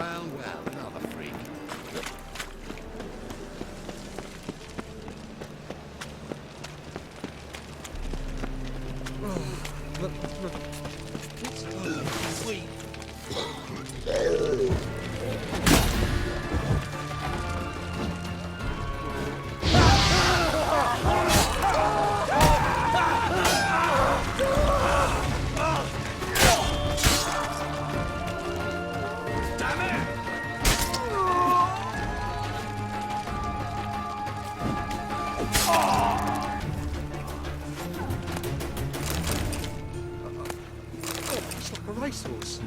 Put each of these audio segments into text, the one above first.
Well, well, another freak. Sweet. It's like a racehorse.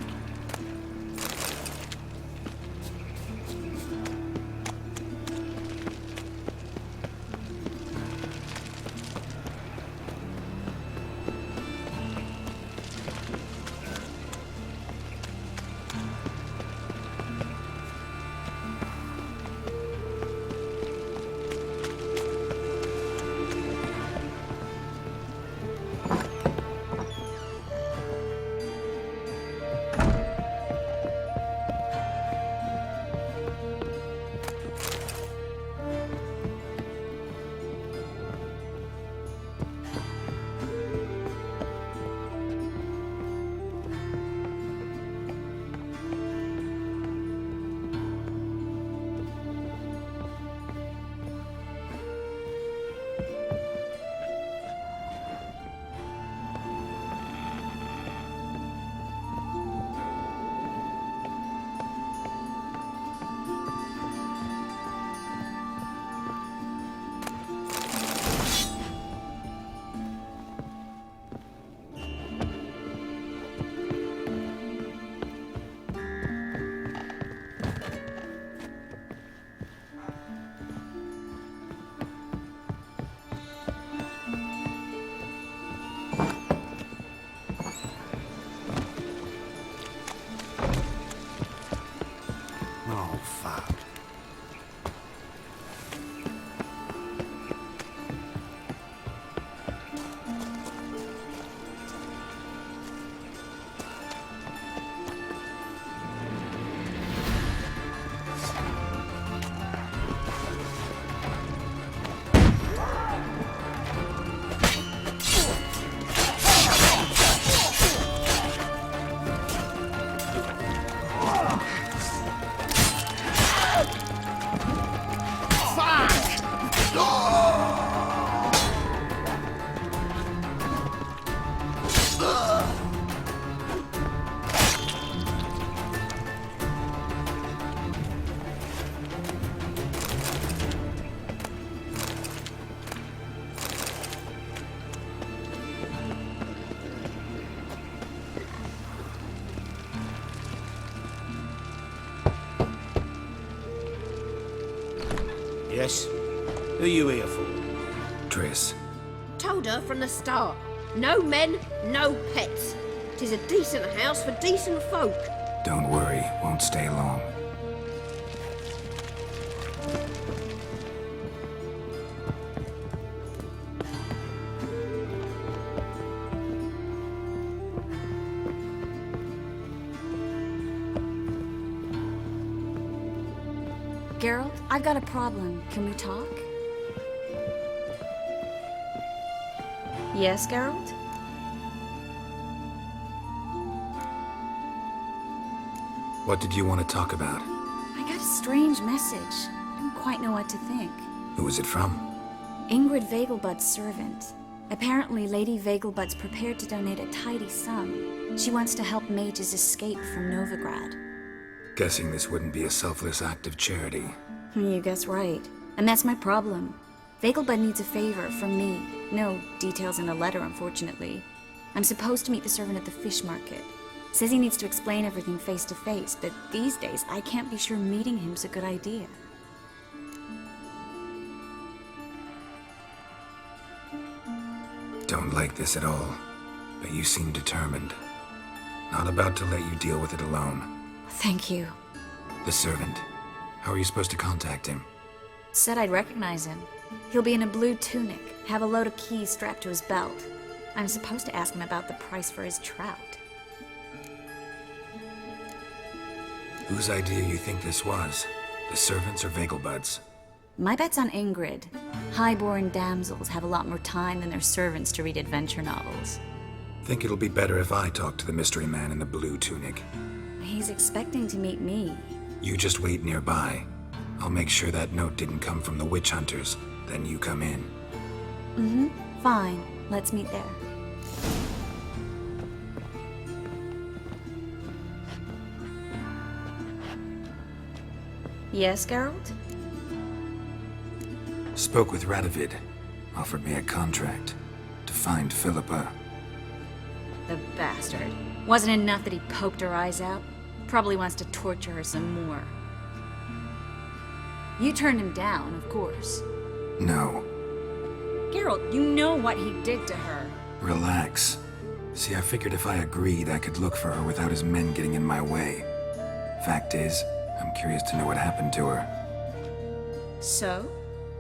Oh, fuck. Yes? Who you here for? Triss. Told her from the start. No men, no pets. 'Tis a decent house for decent folk. Don't worry, won't stay long. Geralt, I've got a problem. Can we talk? Yes, Geralt? What did you want to talk about? I got a strange message. I don't quite know what to think. Who was it from? Ingrid Vegelbud's servant. Apparently, Lady Vegelbud's prepared to donate a tidy sum. She wants to help mages escape from Novigrad. Guessing this wouldn't be a selfless act of charity. You guess right. And that's my problem. Vegelbud needs a favor from me. No details in a letter, unfortunately. I'm supposed to meet the servant at the fish market. Says he needs to explain everything face to face, but these days I can't be sure meeting him's a good idea. Don't like this at all, but you seem determined. Not about to let you deal with it alone. Thank you. The servant. How are you supposed to contact him? Said I'd recognize him. He'll be in a blue tunic, have a load of keys strapped to his belt. I'm supposed to ask him about the price for his trout. Whose idea you think this was? The servants or Vegelbud's? My bet's on Ingrid. Highborn damsels have a lot more time than their servants to read adventure novels. Think it'll be better if I talk to the mystery man in the blue tunic. He's expecting to meet me. You just wait nearby. I'll make sure that note didn't come from the witch hunters. Then you come in. Fine. Let's meet there. Yes, Geralt? Spoke with Radovid. Offered me a contract. To find Philippa. The bastard. Wasn't enough that he poked her eyes out? Probably wants to torture her some more. You turned him down, of course. No. Geralt, you know what he did to her. Relax. See, I figured if I agreed, I could look for her without his men getting in my way. Fact is, I'm curious to know what happened to her. So?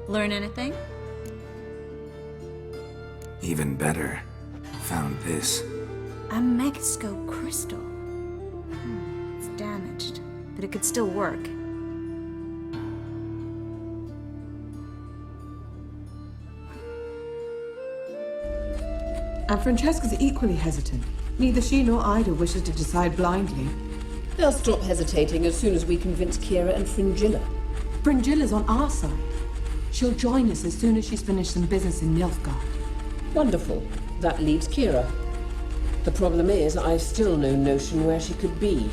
Learn anything? Even better. Found this. A Megascope crystal. It's damaged, but it could still work. And Francesca's equally hesitant. Neither she nor Ida wishes to decide blindly. They'll stop hesitating as soon as we convince Kira and Fringilla. Fringilla's on our side. She'll join us as soon as she's finished some business in Nilfgaard. Wonderful. That leaves Kira. The problem is, I've still no notion where she could be.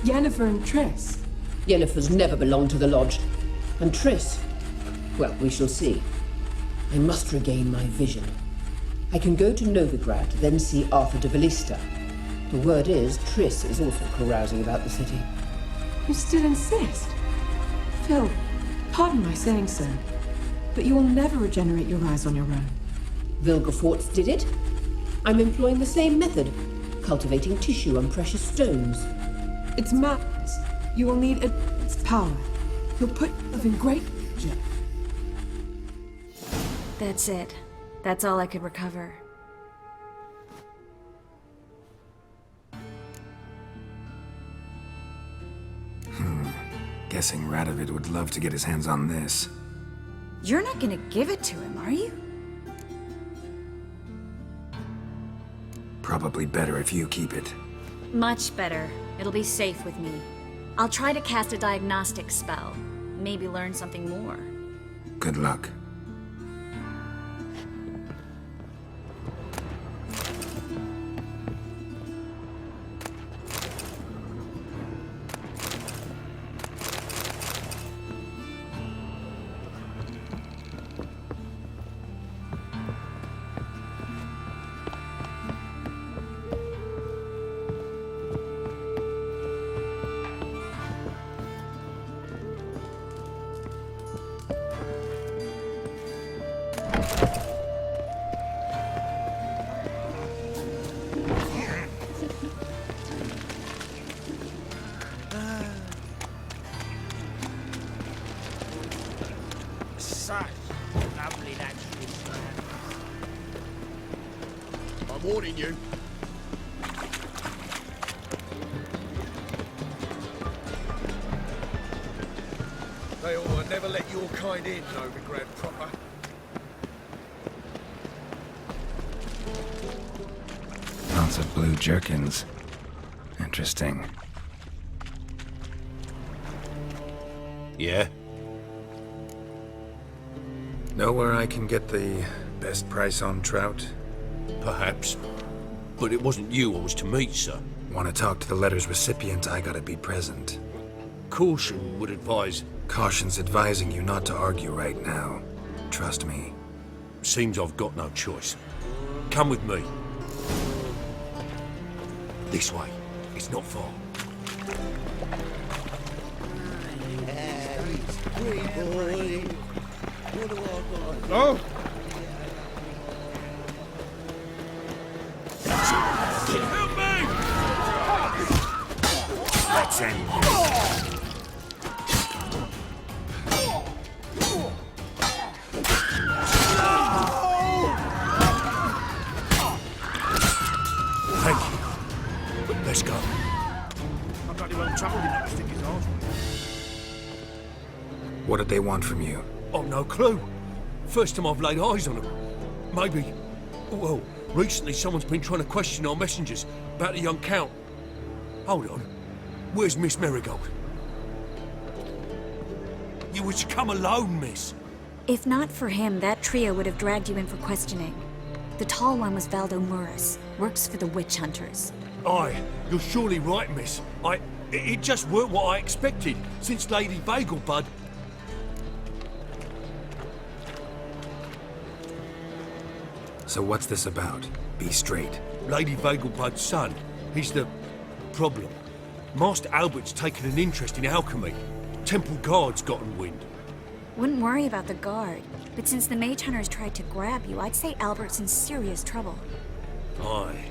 Yennefer and Triss. Yennefer's never belonged to the Lodge. And Triss, well, we shall see. I must regain my vision. I can go to Novigrad, then see Arthur de Valista. The word is, Triss is also carousing about the city. You still insist? Phil, pardon my saying so, but you will never regenerate your eyes on your own. Vilgefortz did it. I'm employing the same method, cultivating tissue and precious stones. It's madness. You will need its power. You'll put yourself in great danger. That's it. That's all I could recover. Guessing Radovid would love to get his hands on this. You're not gonna give it to him, are you? Probably better if you keep it. Much better. It'll be safe with me. I'll try to cast a diagnostic spell. Maybe learn something more. Good luck. Such lovely natural man. I'm warning you. They ought to never let your kind in, Novigrad proper. Lots of blue jerkins. Interesting. Yeah? Know where I can get the best price on trout? Perhaps. But it wasn't you I was to meet, sir. Want to talk to the letter's recipient, I gotta be present. Caution would advise... Caution's advising you not to argue right now. Trust me. Seems I've got no choice. Come with me. This way. It's not far. Oh! Help me! Let's end this. Thank you. Let's go. I'm bloody well in trouble. He'd stick his arse with it. What did they want from you? I've no clue. First time I've laid eyes on them. Maybe... Well, recently someone's been trying to question our messengers about the young Count. Hold on. Where's Miss Marigold? You were to come alone, miss. If not for him, that trio would have dragged you in for questioning. The tall one was Valdo Murris, works for the witch hunters. Aye, you're surely right, miss. It just weren't what I expected, since Lady Vagelbud... So what's this about? Be straight. Lady Vagelbud's son, he's the... problem. Master Albert's taken an interest in alchemy. Temple Guard's gotten wind. Wouldn't worry about the guard, but since the mage hunters tried to grab you, I'd say Albert's in serious trouble. Aye.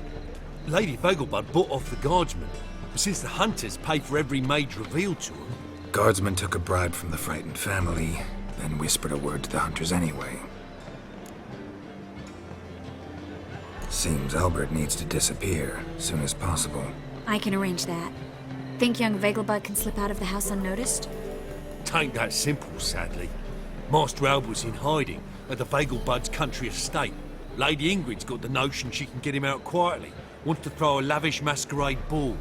Lady Vagelbud bought off the guardsmen, but since the hunters pay for every mage revealed to them... Guardsmen took a bribe from the frightened family, then whispered a word to the hunters anyway. Seems Albert needs to disappear soon as possible. I can arrange that. Think young Vagelbud can slip out of the house unnoticed? Tain't that simple, sadly. Master Albert's in hiding at the Vagelbud's country estate. Lady Ingrid's got the notion she can get him out quietly. Wants to throw a lavish masquerade ball.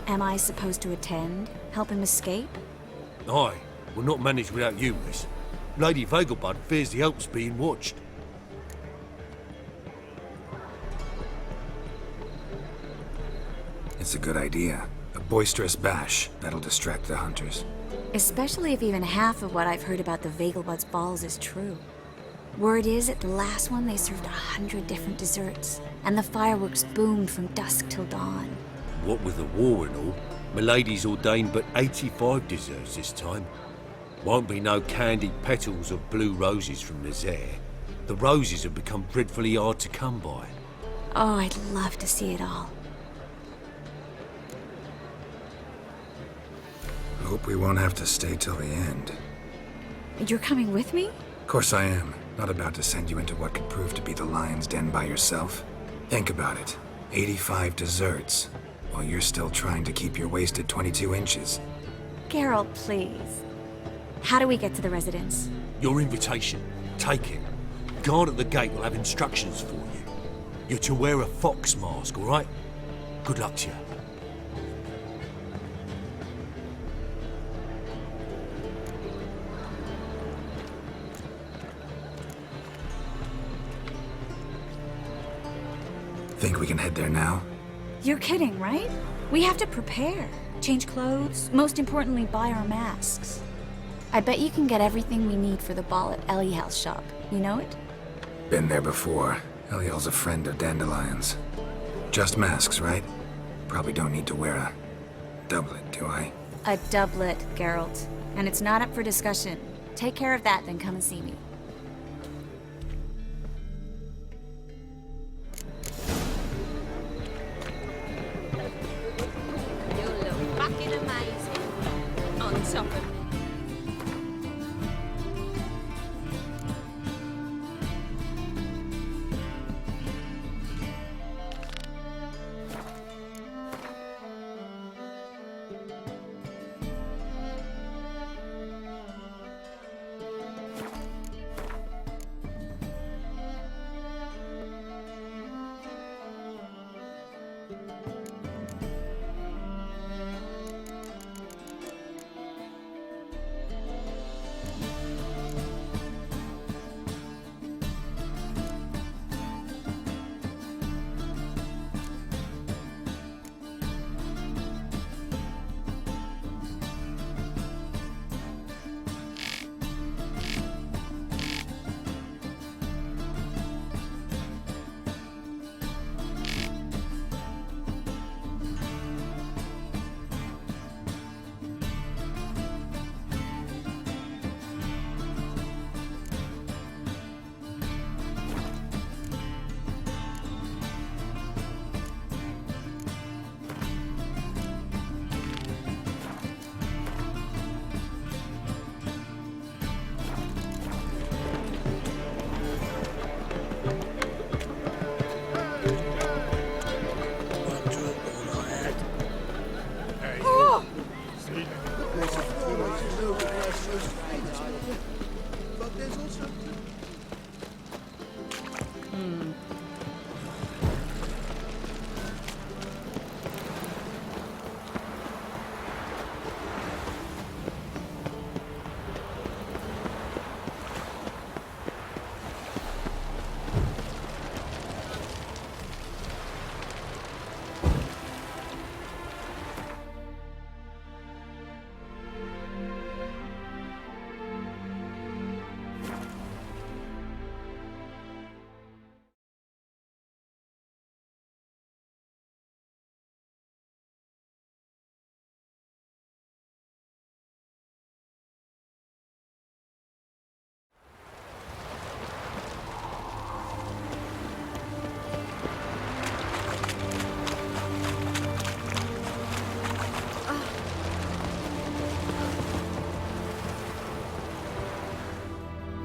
Am I supposed to attend? Help him escape? Aye, we'll not manage without you, miss. Lady Vagelbud fears the help's being watched. It's a good idea. A boisterous bash that'll distract the hunters. Especially if even half of what I've heard about the Vagelbud's balls is true. Word is, at the last one they served 100 different desserts, and the fireworks boomed from dusk till dawn. What with the war and all, Milady's ordained but 85 desserts this time. Won't be no candied petals of blue roses from Nazaire. The roses have become dreadfully hard to come by. Oh, I'd love to see it all. Hope we won't have to stay till the end. You're coming with me? Of course I am. Not about to send you into what could prove to be the lion's den by yourself. Think about it. 85 desserts, while you're still trying to keep your waist at 22 inches. Geralt, please. How do we get to the residence? Your invitation. Take it. Guard at the gate will have instructions for you. You're to wear a fox mask, all right? Good luck to you. Think we can head there now? You're kidding, right? We have to prepare. Change clothes. Most importantly, buy our masks. I bet you can get everything we need for the ball at Eliel's shop. You know it? Been there before. Eliel's a friend of Dandelion's. Just masks, right? Probably don't need to wear a doublet, do I? A doublet, Geralt. And it's not up for discussion. Take care of that, then come and see me. You look fucking amazing. On top of me.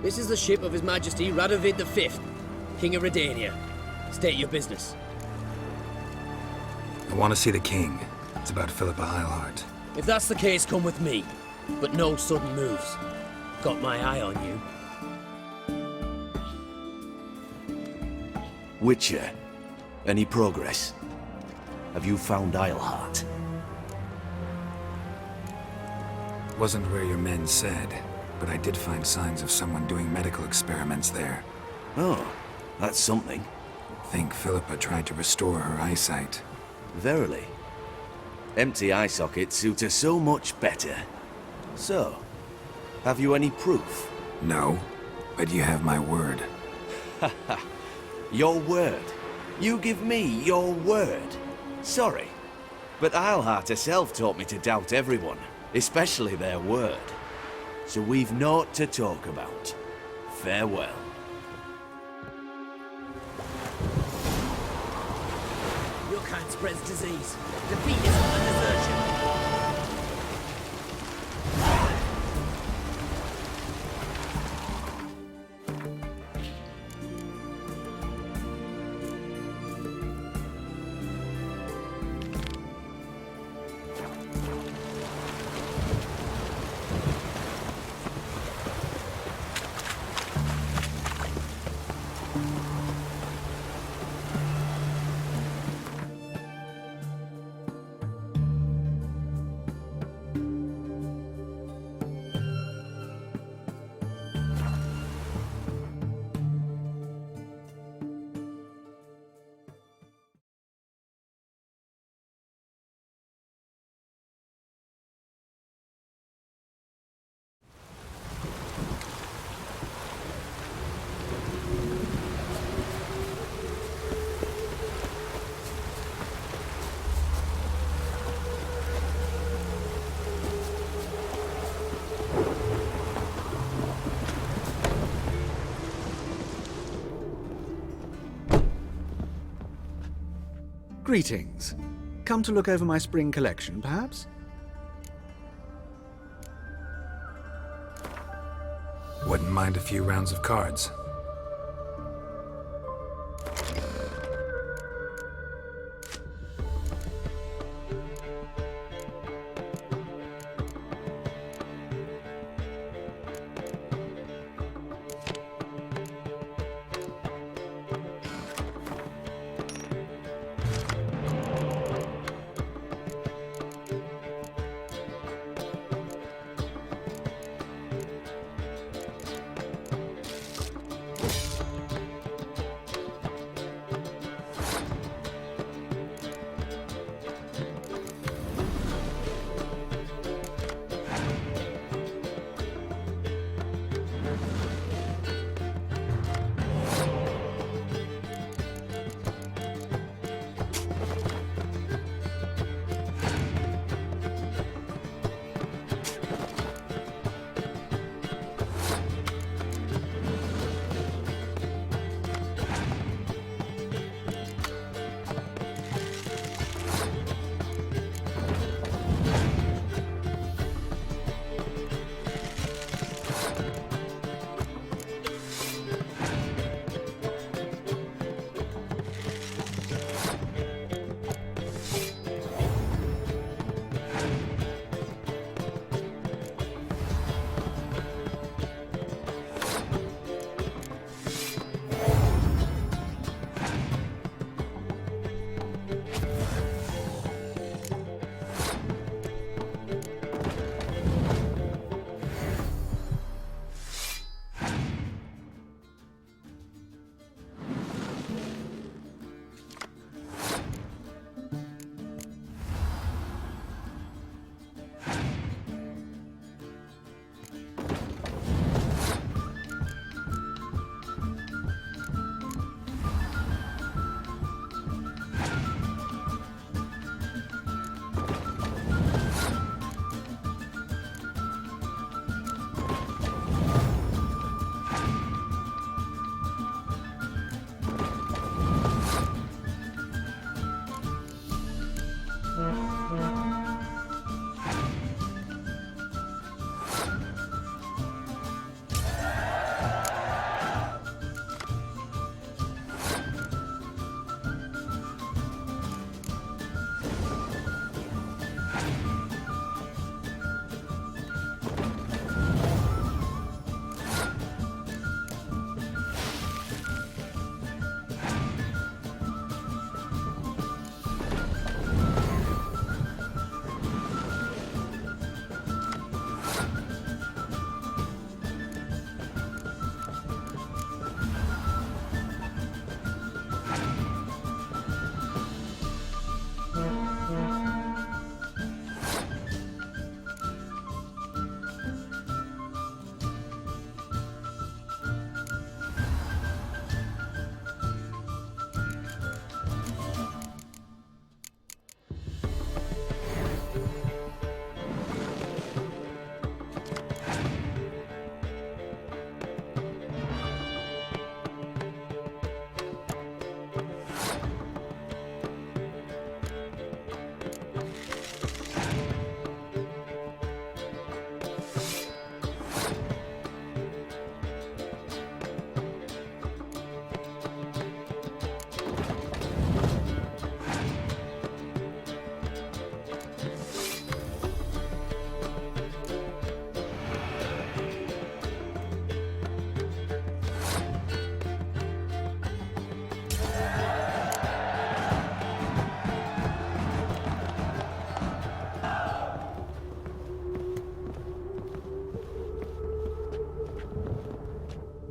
This is the ship of His Majesty Radovid V, King of Redania. State your business. I want to see the king. It's about Philippa Eilhart. If that's the case, come with me. But no sudden moves. Got my eye on you. Witcher, any progress? Have you found Eilhart? Wasn't where your men said, but I did find signs of someone doing medical experiments there. Oh, that's something. Think Philippa tried to restore her eyesight. Verily. Empty eye sockets suit her so much better. So, have you any proof? No, but you have my word. Your word? You give me your word? Sorry, but Eilhart herself taught me to doubt everyone, especially their word. So we've naught to talk about. Farewell. Your kind spreads disease. Defeat is not a desertion. Greetings. Come to look over my spring collection, perhaps? Wouldn't mind a few rounds of cards.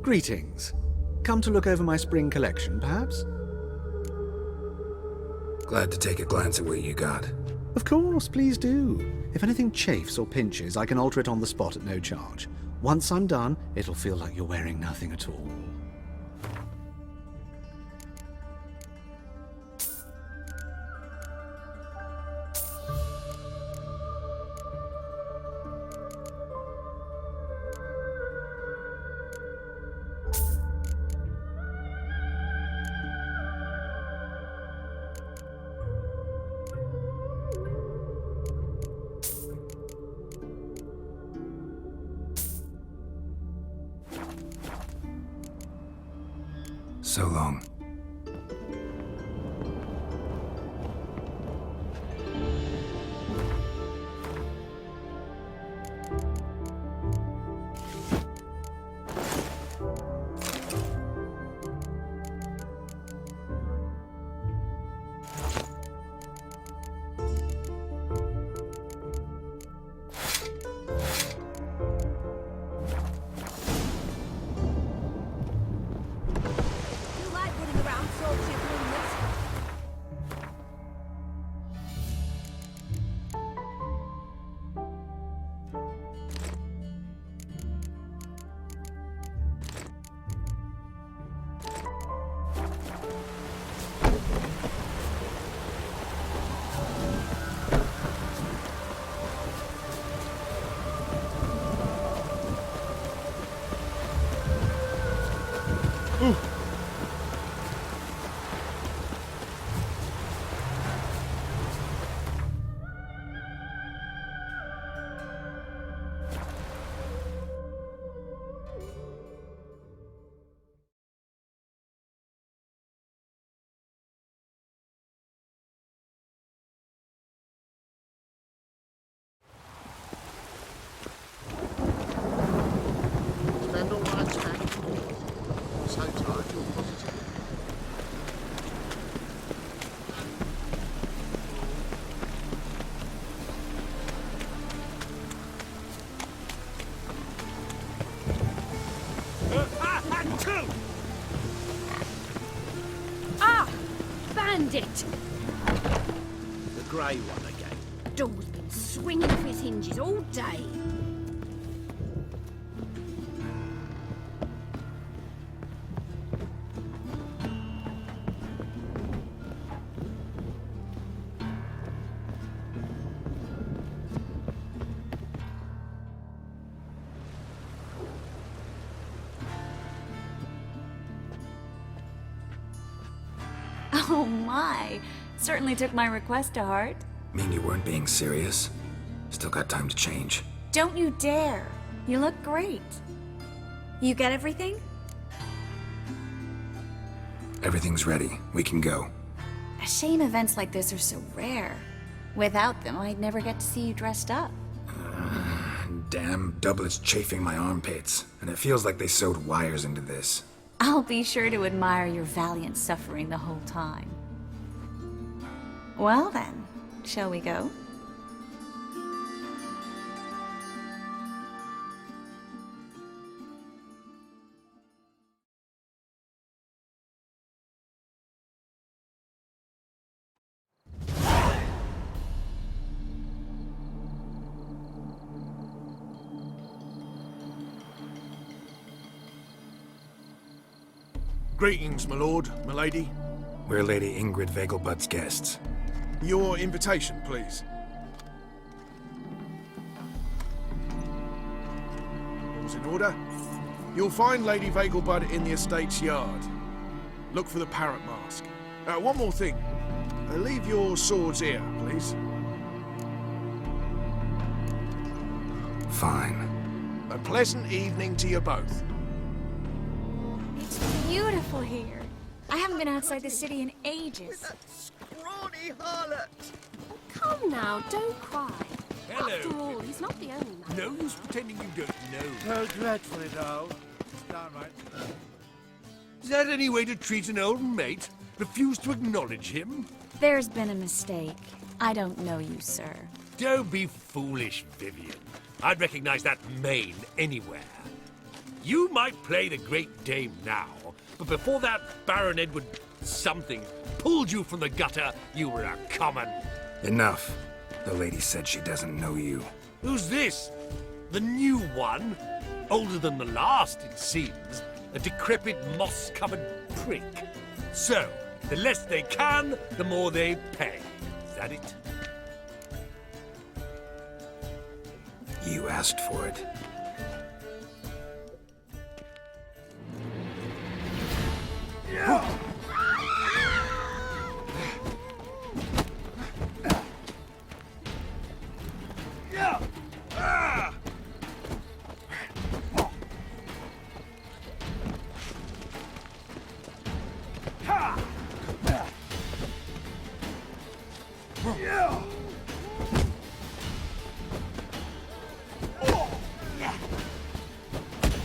Greetings. Come to look over my spring collection, perhaps? Glad to take a glance at what you got. Of course, please do. If anything chafes or pinches, I can alter it on the spot at no charge. Once I'm done, it'll feel like you're wearing nothing at all. So long. Bandit! The grey one again. Door's been swinging off its hinges all day. Oh my! Certainly took my request to heart. Mean you weren't being serious? Still got time to change. Don't you dare! You look great. You get everything? Everything's ready. We can go. A shame events like this are so rare. Without them, I'd never get to see you dressed up. Damn doublet's chafing my armpits, and it feels like they sewed wires into this. I'll be sure to admire your valiant suffering the whole time. Well then, shall we go? Greetings, my lord, my lady. We're Lady Ingrid Vegelbud's guests. Your invitation, please. All's in order. You'll find Lady Vegelbud in the estate's yard. Look for the parrot mask. One more thing. Leave your swords here, please. Fine. A pleasant evening to you both. It's beautiful here. I haven't been outside the city in ages. Scrawny harlot! Come now, don't cry. Hello. After all, he's not the only man. No use pretending you don't know. How dreadfully dull. Downright. Is that any way to treat an old mate? Refuse to acknowledge him? There's been a mistake. I don't know you, sir. Don't be foolish, Vivian. I'd recognize that mane anywhere. You might play the Great Dame now, but before that Baron Edward something pulled you from the gutter, you were a common. Enough. The lady said she doesn't know you. Who's this? The new one? Older than the last, it seems. A decrepit, moss-covered prick. So, the less they can, the more they pay. Is that it? You asked for it.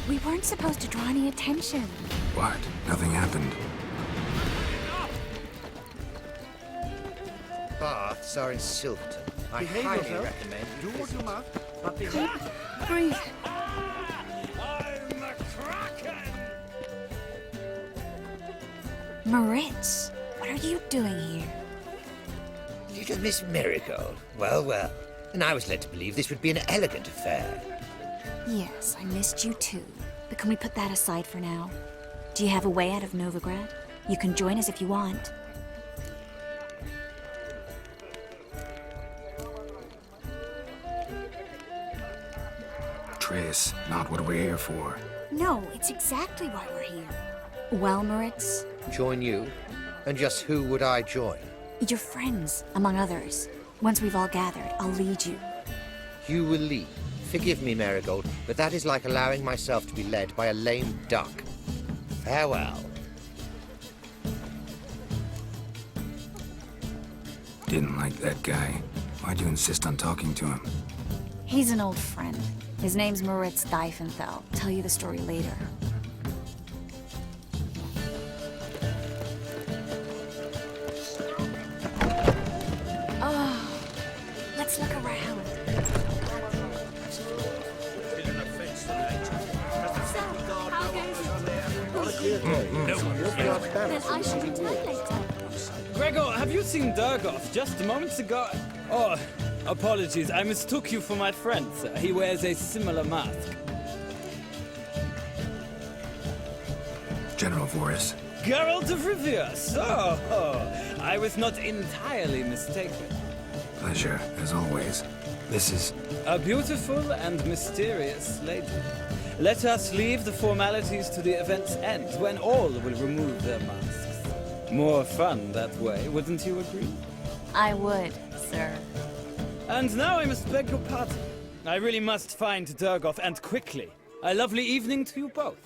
We weren't supposed to draw any attention. What? Nothing happened. Baths are in Silverton. I highly recommend you visit. Breathe. I'm a kraken! Moritz, what are you doing here? Little Miss Marigold. Well, well. And I was led to believe this would be an elegant affair. Yes, I missed you too. But can we put that aside for now? Do you have a way out of Novigrad? You can join us if you want. Triss, not what we're here for. No, it's exactly why we're here. Well, Moritz, Join you? And just who would I join? your friends, among others. Once we've all gathered, I'll lead you. You will lead. Forgive me, Marigold, but that is like allowing myself to be led by a lame duck. Farewell. Didn't like that guy. Why'd you insist on talking to him? He's an old friend. His name's Moritz Diefenthal. Tell you the story later. Oh, let's look around. Then I should return later. Gregor, have you seen Durgoff just moments ago? Oh, apologies. I mistook you for my friend, sir. He wears a similar mask. General Voris. Geralt of Rivia. So, I was not entirely mistaken. Pleasure, as always. This is... A beautiful and mysterious lady. Let us leave the formalities to the event's end, when all will remove their masks. More fun that way, wouldn't you agree? I would, sir. And now I must beg your pardon. I really must find Durgoff, and quickly. A lovely evening to you both.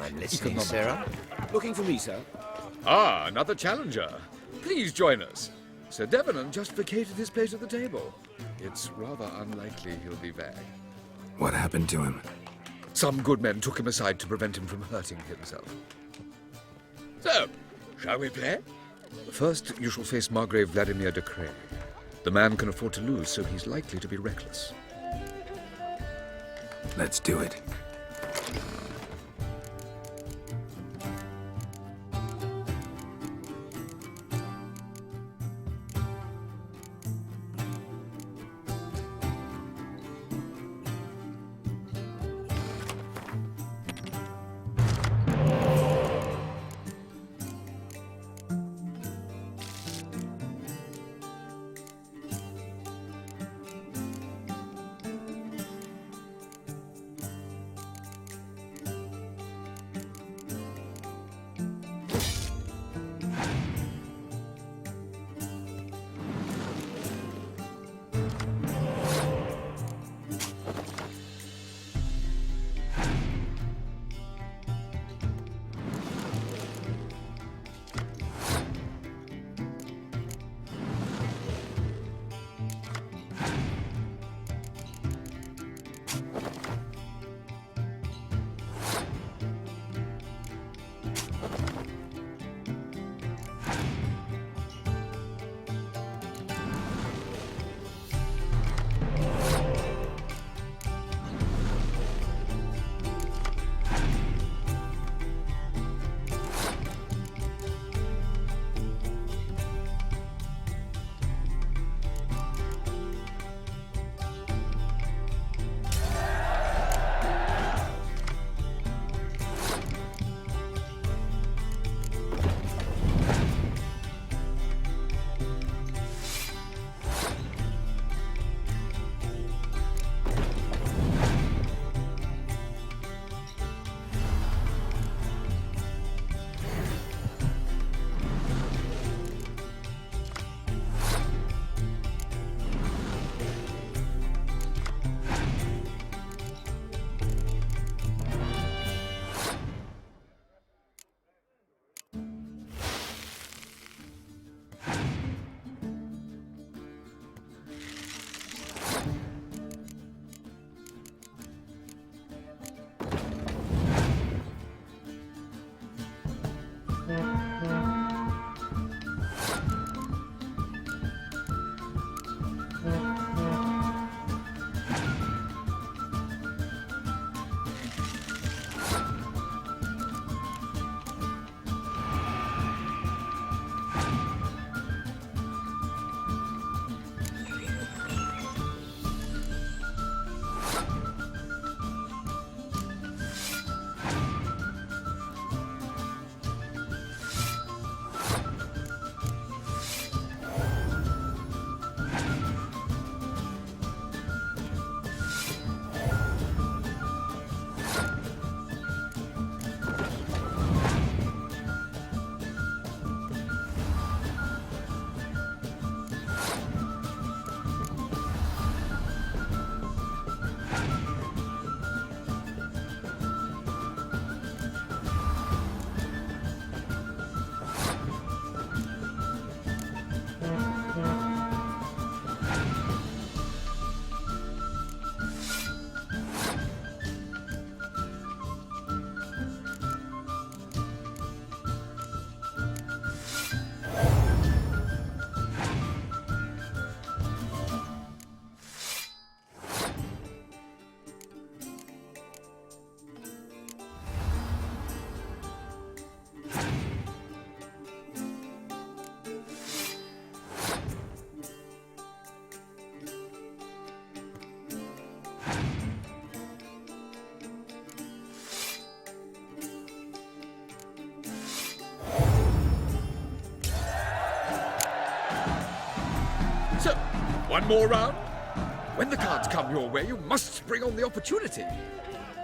I'm listening, Sarah. Looking for me, sir? Ah, another challenger. Please join us. Sir Devenant just vacated his place at the table. It's rather unlikely he'll be back. What happened to him? Some good men took him aside to prevent him from hurting himself. So, shall we play? First, you shall face Margrave Vladimir de Cray. The man can afford to lose, so he's likely to be reckless. Let's do it. one more round? When the cards come your way, you must spring on the opportunity.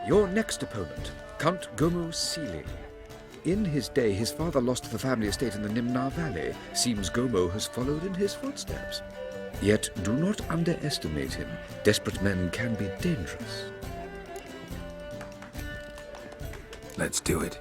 Your next opponent, Count Gomu Sealing. In his day, his father lost the family estate in the Nimnar Valley. Seems Gomo has followed in his footsteps. Yet do not underestimate him. Desperate men can be dangerous. Let's do it.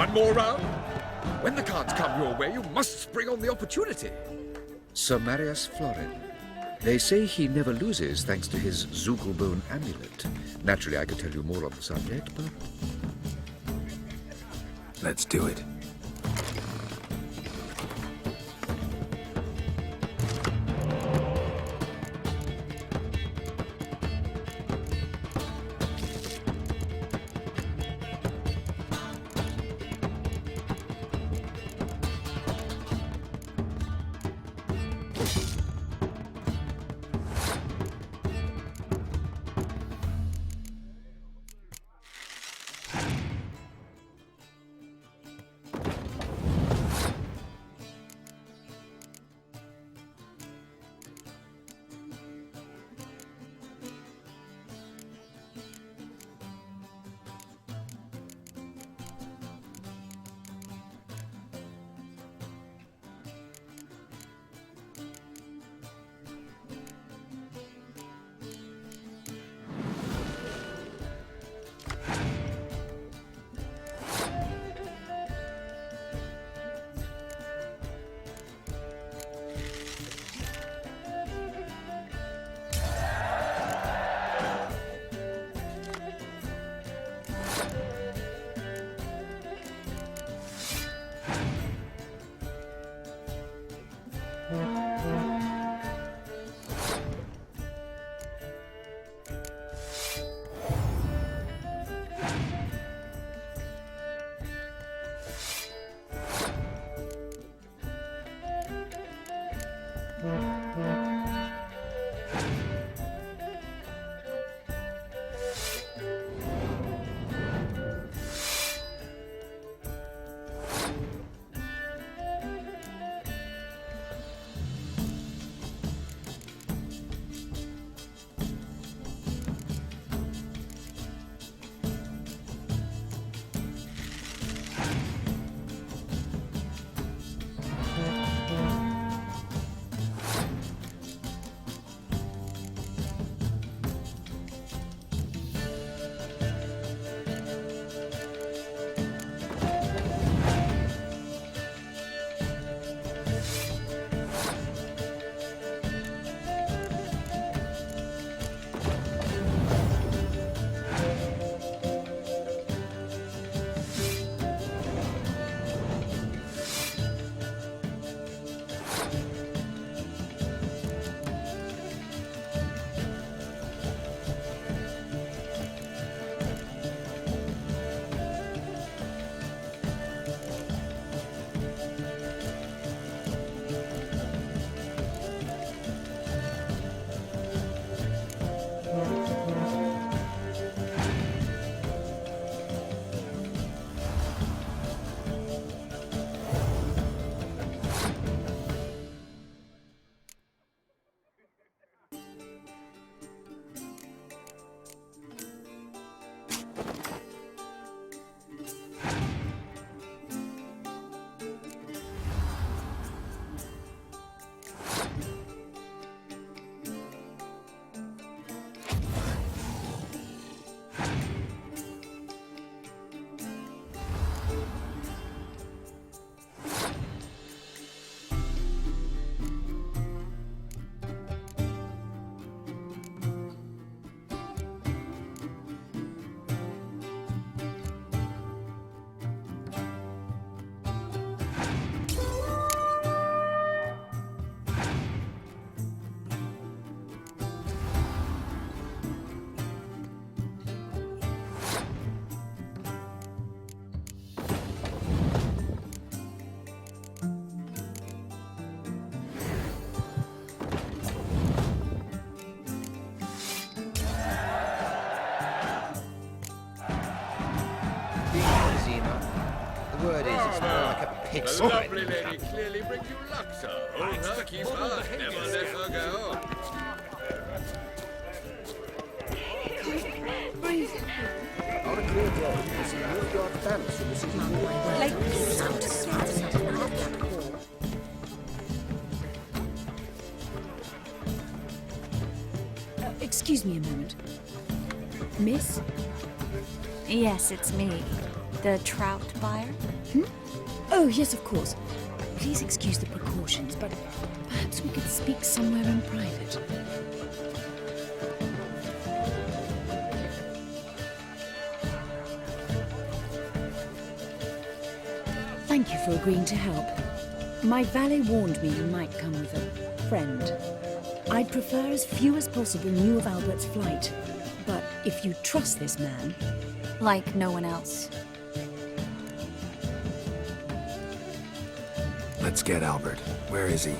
One more round? When the cards come your way, you must spring on the opportunity. Sir Marius Florin. They say he never loses thanks to his Zugelbone amulet. Naturally, I could tell you more on the subject, but... Let's do it. The word is, it's more like a pig The lovely lady clearly brings you luck, sir. Hold her, keep her, never let her go. On a clear day, you can see Nilfgaard vanish from the city wall. Excuse me a moment. Miss? Yes, it's me. The trout buyer? Oh, yes, of course. Please excuse the precautions, but perhaps we could speak somewhere in private. Thank you for agreeing to help. My valet warned me you might come with a friend. I'd prefer as few as possible knew of Albert's flight, but if you trust this man... Like no one else. Let's get Albert. Where is he?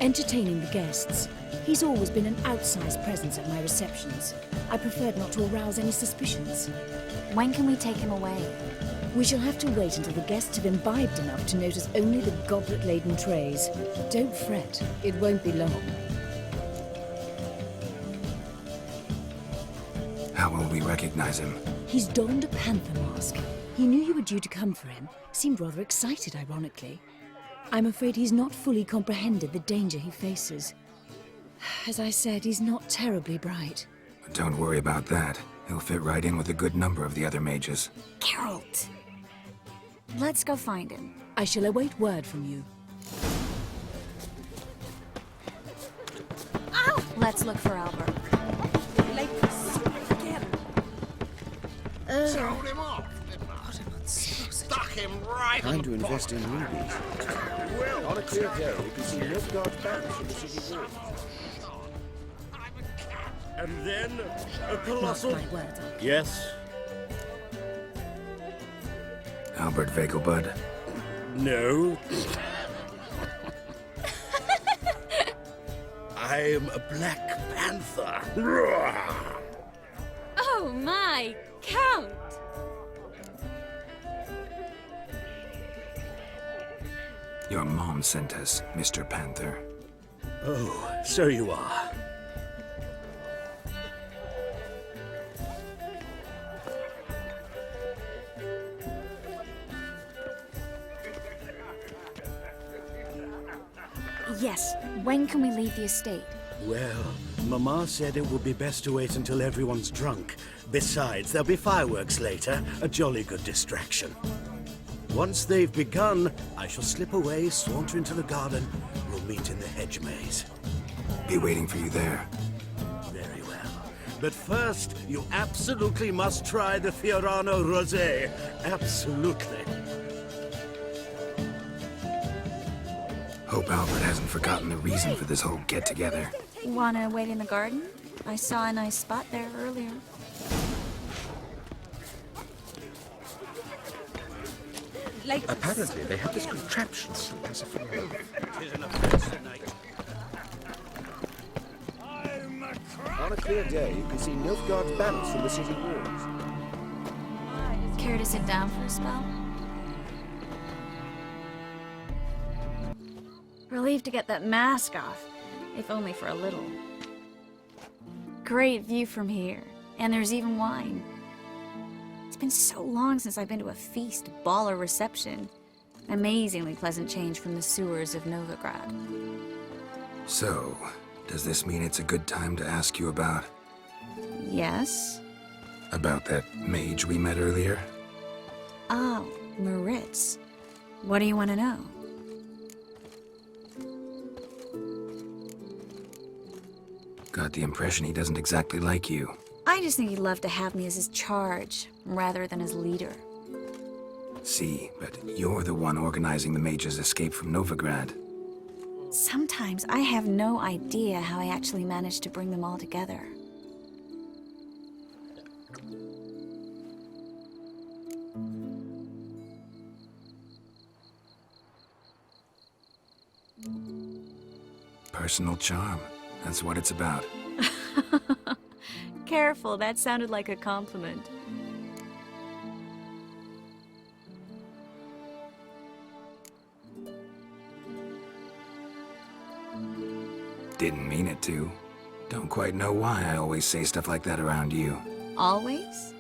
Entertaining the guests. He's always been an outsized presence at my receptions. I preferred not to arouse any suspicions. When can we take him away? We shall have to wait until the guests have imbibed enough to notice only the goblet-laden trays. Don't fret, it won't be long. How will we recognize him? He's donned a panther mask. He knew you were due to come for him. Seemed rather excited, ironically. I'm afraid he's not fully comprehended the danger he faces. As I said, he's not terribly bright. Don't worry about that. He'll fit right in with a good number of the other mages. Geralt! Let's go find him. I shall await word from you. Ow! Let's look for Albert. Sold him off, didn't I? Stuck him right Time to invest in rubies. On a clear day, you can see Nilfgaard vanish from the city wall. And then a colossal... Mark my words. Yes? Albert Vegelbud? No. I'm a Black Panther. Oh my, Count! Your mom sent us, Mr. Panther. Oh, so you are. Yes, when can we leave the estate? Well, Mama said it would be best to wait until everyone's drunk. Besides, there'll be fireworks later, a jolly good distraction. Once they've begun, I shall slip away, saunter into the garden. We'll meet in the hedge maze. Be waiting for you there. Very well. But first, you absolutely must try the Fiorano Rosé. Absolutely. Hope Albert hasn't forgotten the reason for this whole get-together. Wanna wait in the garden? I saw a nice spot there earlier. Apparently, they have this contraption to pacify love. On a clear day, you can see Nilfgaard's banners from the city walls. Care to sit down for a spell? Relieved to get that mask off, if only for a little. Great view from here, and there's even wine. It's been so long since I've been to a feast, ball, or reception. Amazingly pleasant change from the sewers of Novigrad. So, does this mean it's a good time to ask you about... Yes? About that mage we met earlier? Oh, Moritz. What do you want to know? Got the impression he doesn't exactly like you. I just think he'd love to have me as his charge, rather than his leader. See, but you're the one organizing the mage's escape from Novigrad. Sometimes I have no idea how I actually managed to bring them all together. Personal charm. That's what it's about. Careful, that sounded like a compliment. Didn't mean it to. Don't quite know why I always say stuff like that around you. Always?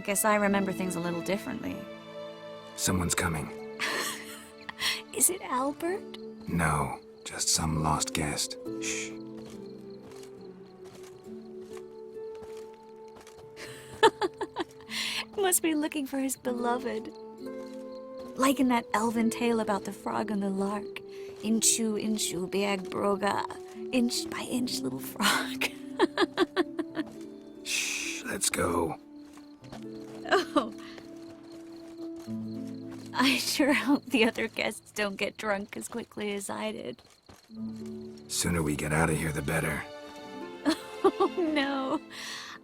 Guess I remember things a little differently. Someone's coming. Is it Albert? No, just some lost guest. Shh. Must be looking for his beloved. Like in that elven tale about the frog and the lark. Inchu, inchu, beag broga. Inch by inch, little frog. Shh, let's go. Oh. I sure hope the other guests don't get drunk as quickly as I did. Sooner we get out of here, the better. Oh, no.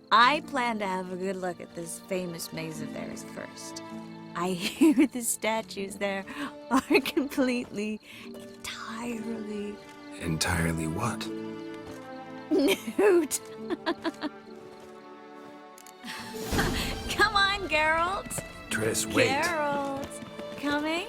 I plan to have a good look at this famous maze of theirs first. I hear the statues there are completely, entirely... Entirely what? Nude. Come on, Geralt. Triss, wait. Geralt. Coming?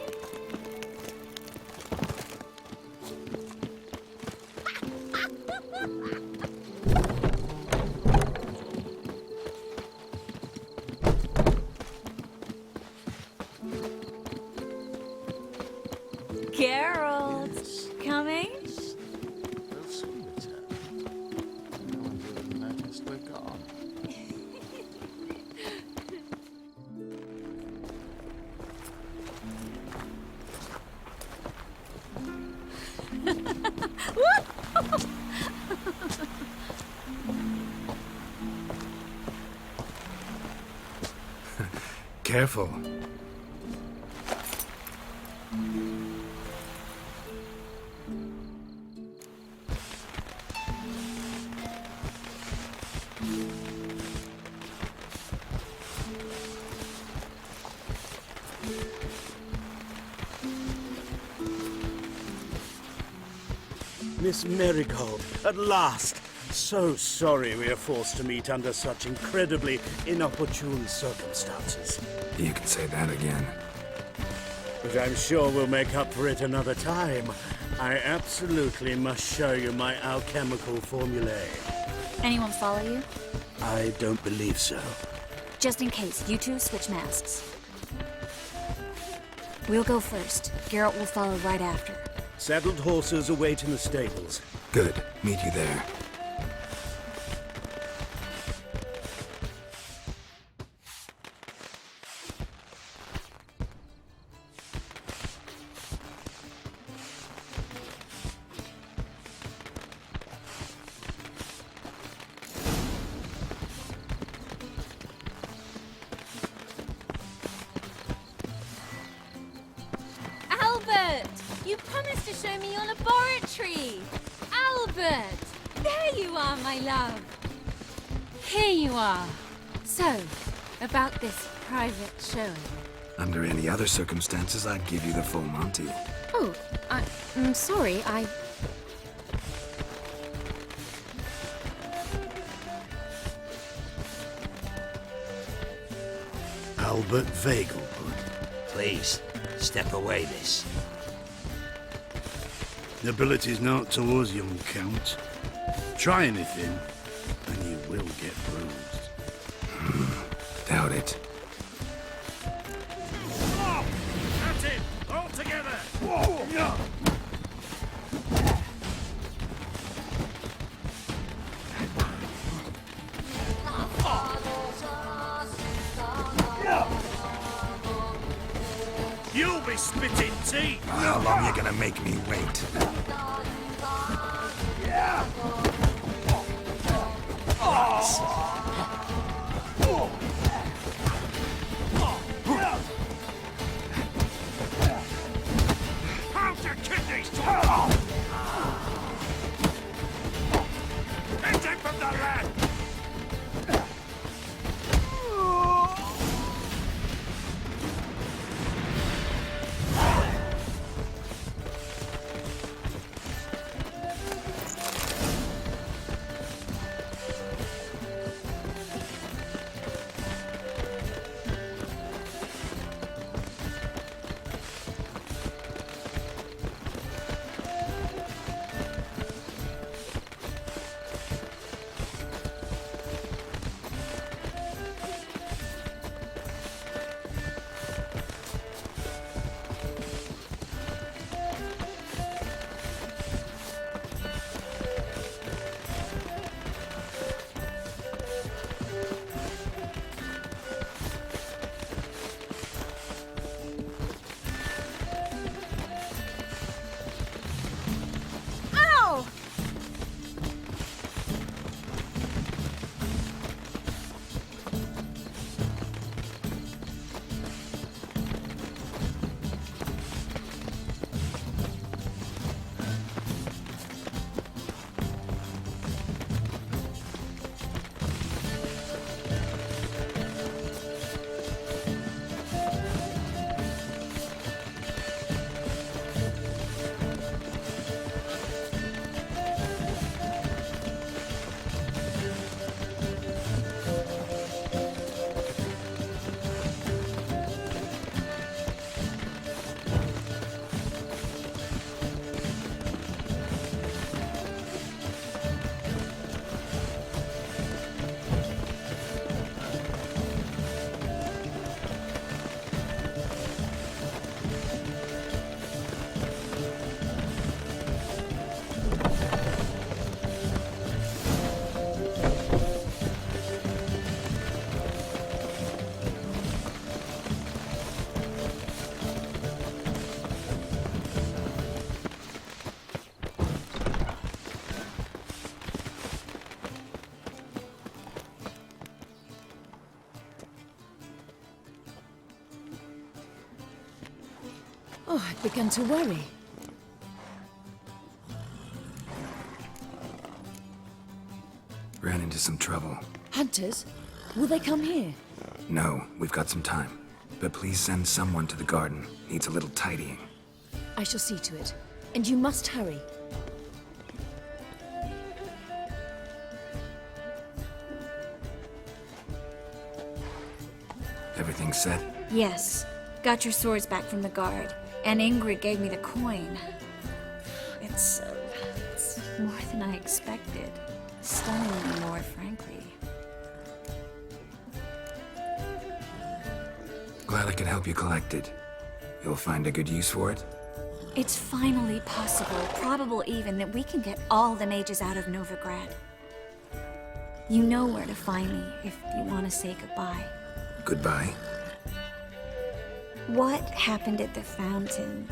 Geralt. Yes. Coming? They'll soon return. No one will have noticed we're gone. Careful. Miss Marigold, at last! So sorry we are forced to meet under such incredibly inopportune circumstances. You can say that again. But I'm sure we'll make up for it another time. I absolutely must show you my alchemical formulae. Anyone follow you? I don't believe so. Just in case, you two switch masks. We'll go first. Geralt will follow right after. Saddled horses await in the stables. Good. Meet you there. Albert! You promised to show me your laboratory! Albert! There you are, my love! Here you are. So, about this private showing. Under any other circumstances, I'd give you the full Monty. Oh, I'm sorry, Albert Vegelbud. Please, step away, miss. Nobility's not towards young Count. Try anything, and you will get bruised. Doubt it. At him! All together! You'll be spitting teeth! How long you gonna make me wait? How's your kidneys? Hit him from the left! Ow! Oh, I'd begun to worry. Ran into some trouble. Hunters? Will they come here? No, we've got some time. But please send someone to the garden. Needs a little tidying. I shall see to it. And you must hurry. Everything set? Yes. Got your swords back from the guard. And Ingrid gave me the coin. It's more than I expected. Stunningly more, frankly. Glad I could help you collect it. You'll find a good use for it? It's finally possible, probable even, that we can get all the mages out of Novigrad. You know where to find me if you want to say goodbye. Goodbye? What happened at the fountain?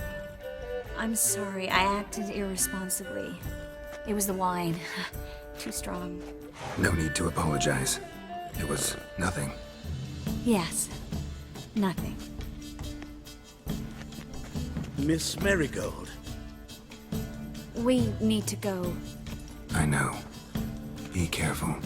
I'm sorry, I acted irresponsibly. It was the wine. Too strong. No need to apologize. It was nothing. Yes. Nothing. Miss Marigold. We need to go. I know. Be careful.